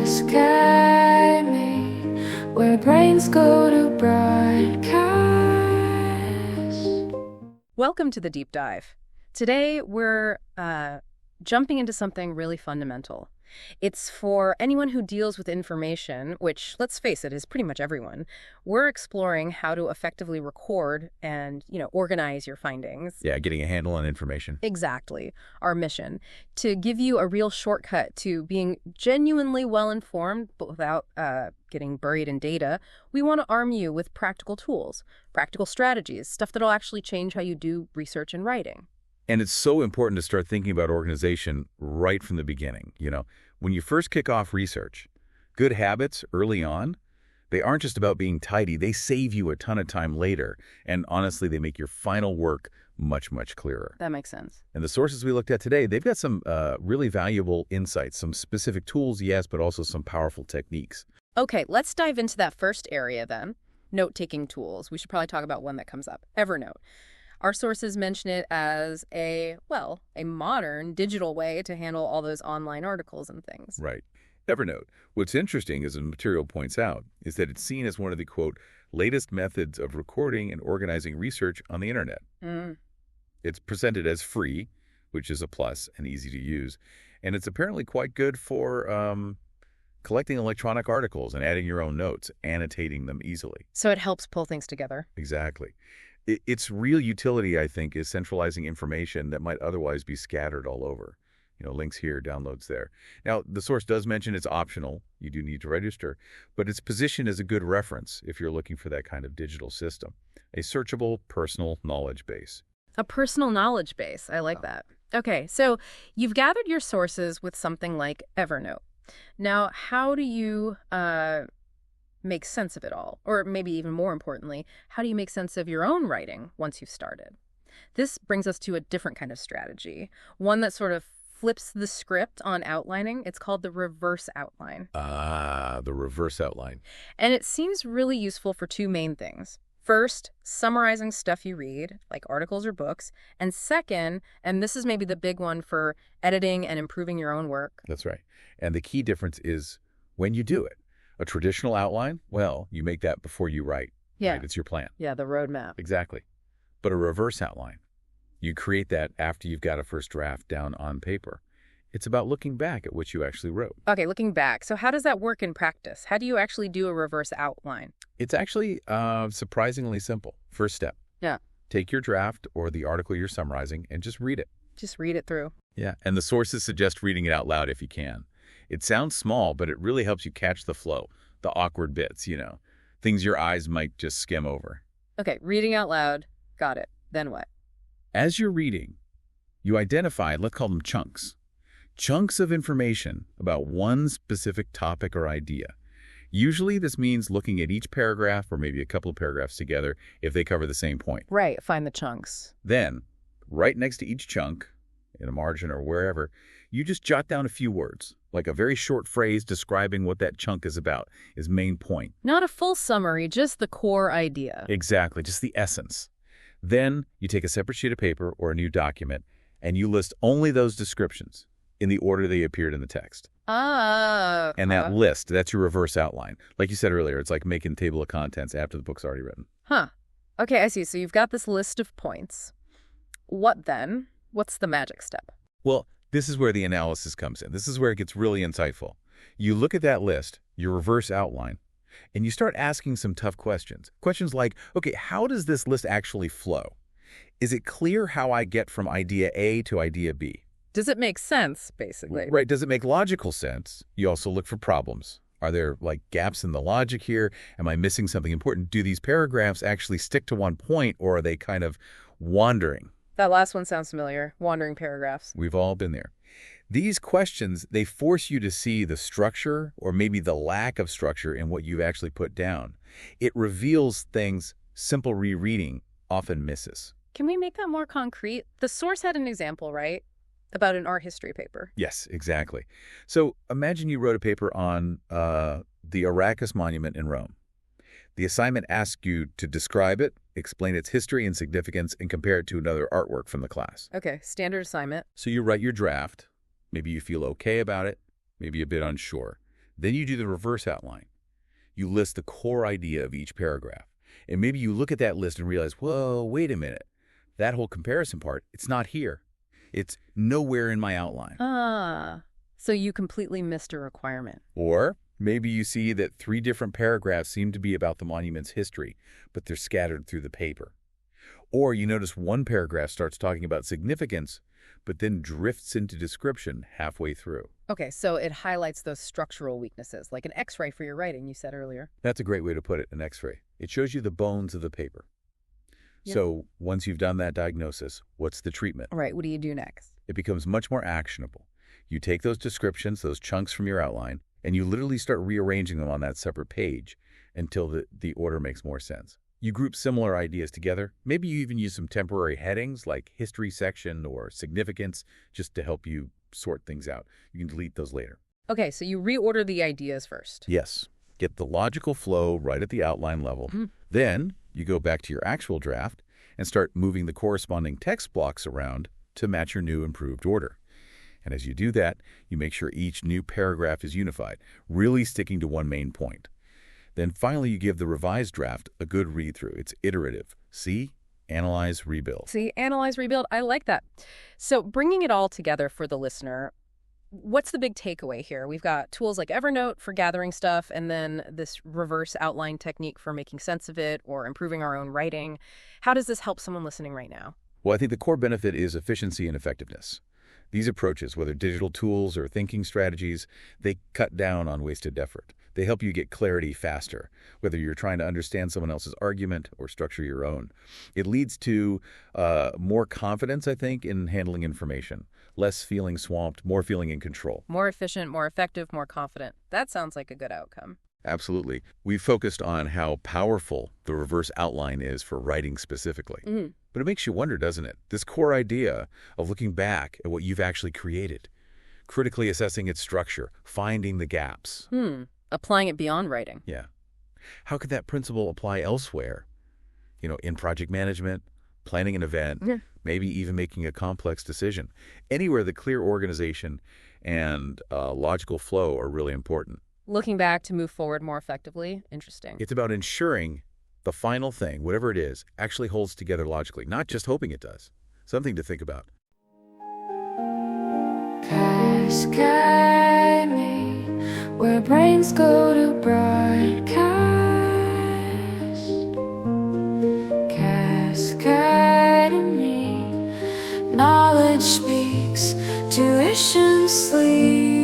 Academy, where brains go to broadcast. Welcome to the Deep Dive. Today we're jumping into something really fundamental. It's for anyone who deals with information, which, let's face it, is pretty much everyone. We're exploring how to effectively record and, organize your findings. Yeah, getting a handle on information. Exactly. Our mission, to give you a real shortcut to being genuinely well-informed, but without getting buried in data. We want to arm you with practical tools, practical strategies, stuff that'll actually change how you do research and writing. And it's so important to start thinking about organization right from the beginning. When you first kick off research, good habits early on, they aren't just about being tidy. They save you a ton of time later. And honestly, they make your final work much, much clearer. That makes sense. And the sources we looked at today, they've got some really valuable insights, some specific tools, yes, but also some powerful techniques. Okay, let's dive into that first area then. Note-taking tools. We should probably talk about one that comes up. Evernote. Our sources mention it as a modern digital way to handle all those online articles and things. Right. Evernote. What's interesting, as the material points out, is that it's seen as one of the, quote, latest methods of recording and organizing research on the internet. It's presented as free, which is a plus and easy to use. And it's apparently quite good for collecting electronic articles and adding your own notes, annotating them easily. So it helps pull things together. Exactly. Its real utility, I think, is centralizing information that might otherwise be scattered all over. Links here, downloads there. Now, the source does mention it's optional. You do need to register. But it's positioned as a good reference if you're looking for that kind of digital system. A searchable personal knowledge base. A personal knowledge base. I like that. Okay, so you've gathered your sources with something like Evernote. Now, how do you make sense of it all? Or maybe even more importantly, how do you make sense of your own writing once you've started? This brings us to a different kind of strategy, one that sort of flips the script on outlining. It's called the reverse outline. The reverse outline. And it seems really useful for two main things. First, summarizing stuff you read, like articles or books. And second, and this is maybe the big one for editing and improving your own work. That's right. And the key difference is when you do it. A traditional outline, well, you make that before you write. Yeah. Right? It's your plan. Yeah, the roadmap. Exactly. But a reverse outline, you create that after you've got a first draft down on paper. It's about looking back at what you actually wrote. Okay, looking back. So how does that work in practice? How do you actually do a reverse outline? It's actually surprisingly simple. First step. Yeah. Take your draft or the article you're summarizing and just read it. Just read it through. Yeah, and the sources suggest reading it out loud if you can. It sounds small, but it really helps you catch the flow, the awkward bits, things your eyes might just skim over. Okay, reading out loud. Got it. Then what? As you're reading, you identify, let's call them chunks. Chunks of information about one specific topic or idea. Usually this means looking at each paragraph or maybe a couple of paragraphs together if they cover the same point. Right, find the chunks. Then, right next to each chunk, in a margin or wherever, you just jot down a few words, like a very short phrase describing what that chunk is about, his main point. Not a full summary, just the core idea. Exactly, just the essence. Then you take a separate sheet of paper or a new document, and you list only those descriptions in the order they appeared in the text. And that list, that's your reverse outline. Like you said earlier, it's like making a table of contents after the book's already written. Huh. Okay, I see. So you've got this list of points. What then? What's the magic step? Well, this is where the analysis comes in. This is where it gets really insightful. You look at that list, your reverse outline, and you start asking some tough questions. Questions like, okay, how does this list actually flow? Is it clear how I get from idea A to idea B? Does it make sense, basically? Right. Does it make logical sense? You also look for problems. Are there gaps in the logic here? Am I missing something important? Do these paragraphs actually stick to one point, or are they kind of wandering? That last one sounds familiar. Wandering paragraphs. We've all been there. These questions, they force you to see the structure or maybe the lack of structure in what you've actually put down. It reveals things simple rereading often misses. Can we make that more concrete? The source had an example, right? About an art history paper. Yes, exactly. So imagine you wrote a paper on the Arrakis Monument in Rome. The assignment asks you to describe it, explain its history and significance, and compare it to another artwork from the class. Okay, standard assignment. So you write your draft. Maybe you feel okay about it, maybe a bit unsure. Then you do the reverse outline. You list the core idea of each paragraph. And maybe you look at that list and realize, whoa, wait a minute. That whole comparison part, it's not here. It's nowhere in my outline. So you completely missed a requirement. Or maybe you see that 3 different paragraphs seem to be about the monument's history, but they're scattered through the paper. Or you notice one paragraph starts talking about significance, but then drifts into description halfway through. Okay, so it highlights those structural weaknesses, like an X-ray for your writing, you said earlier. That's a great way to put it, an X-ray. It shows you the bones of the paper. Yep. So once you've done that diagnosis, what's the treatment? All right, what do you do next? It becomes much more actionable. You take those descriptions, those chunks from your outline, and you literally start rearranging them on that separate page until the order makes more sense. You group similar ideas together. Maybe you even use some temporary headings like history section or significance just to help you sort things out. You can delete those later. Okay, so you reorder the ideas first. Yes. Get the logical flow right at the outline level. Then you go back to your actual draft and start moving the corresponding text blocks around to match your new improved order. And as you do that, you make sure each new paragraph is unified, really sticking to one main point. Then finally, you give the revised draft a good read-through. It's iterative. See, analyze, rebuild. See, analyze, rebuild. I like that. So bringing it all together for the listener, what's the big takeaway here? We've got tools like Evernote for gathering stuff, and then this reverse outline technique for making sense of it or improving our own writing. How does this help someone listening right now? Well, I think the core benefit is efficiency and effectiveness. These approaches, whether digital tools or thinking strategies, they cut down on wasted effort. They help you get clarity faster, whether you're trying to understand someone else's argument or structure your own. It leads to more confidence, I think, in handling information. Less feeling swamped, more feeling in control. More efficient, more effective, more confident. That sounds like a good outcome. Absolutely. We've focused on how powerful the reverse outline is for writing specifically. But it makes you wonder, doesn't it? This core idea of looking back at what you've actually created, critically assessing its structure, finding the gaps. Applying it beyond writing. Yeah. How could that principle apply elsewhere? You know, in project management, planning an event, maybe even making a complex decision. Anywhere the clear organization and logical flow are really important. Looking back to move forward more effectively. Interesting. It's about ensuring the final thing, whatever it is, actually holds together logically, not just hoping it does. Something to think about. Cascade me where brains go to broadcast. Cascading me, knowledge speaks, tuition sleeps.